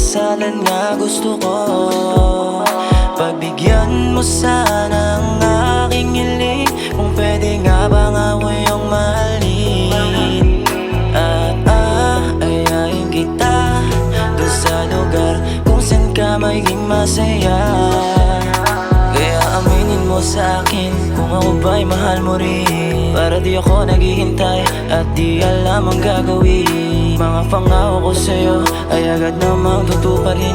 pangkasalan nga gusto ko. Pagbigyan mo sana ang aking hiling, kung pwede nga bang ako yung mahalin. At ayayin kita dun sa lugar kung saan ka maging masaya. Kaya aminin mo sa akin kung ako ba'y mahal mo rin, para di ako naghihintay at di alam ang gagawin. Mga pangako ko sa'yo ay agad namang tutuparin,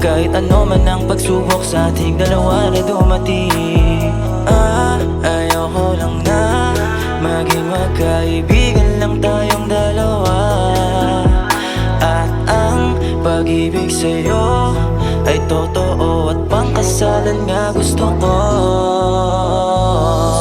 kahit ano man ang pagsubok sa ating dalawa na dumating. Ayoko lang na maging magkaibigan lang tayong dalawa, at ang pag-ibig sa'yo ay totoo at pangkasalan nga gusto ko.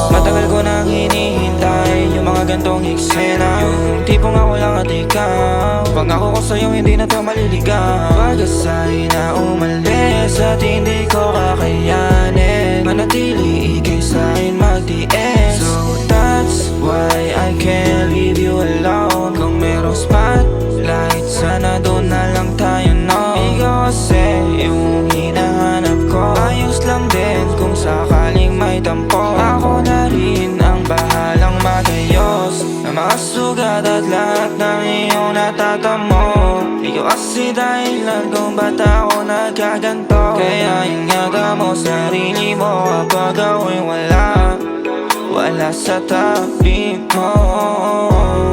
Matagal ko nang hinihintay yung mga gantong eksena, yung tipong ako lang at ikaw. Pangako ko sa'yo hindi na to maliligaw. Pag-asay na umalis at hindi ko kakayanin, manatili ikay sa'kin mag-DS. So that's why I can't leave you alone. Kung merong spotlight, sana doon na lang tayo, no? Ikaw kasi yung hinahanap ko. Ayos lang din kung sakaling may tampo. Ako na rin ang bahalang magayos ng mga sugat at lahat ng iyong natatamo. Ikaw kasi dahilan kung ba't ako nagkaganto. Kaya ingatan mo sarili mo kapag ako'y wala sa tabi mo.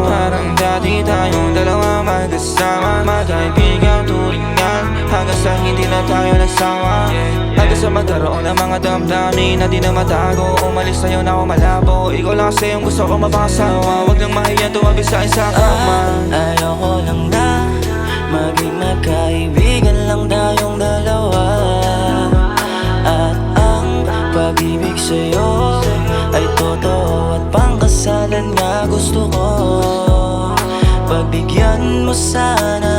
Parang dati tayong dalawa magkasama, magkaibigan turingan, hanggang sa hindi na tayo nagsawa. Hanggang sa magkaroon ng mga damdamin na di na matago. Umalis sa'yo na ako malabo. Ikaw lang kasi yung gusto ko mapangasawa. Huwag lang mahiyan tumabi sa isa kama. Ayoko lang na maging magkaibigan lang tayong dalawa, at ang pag-ibig sa'yo ay totoo at pangkasalan nga gusto ko. Pagbigyan mo sana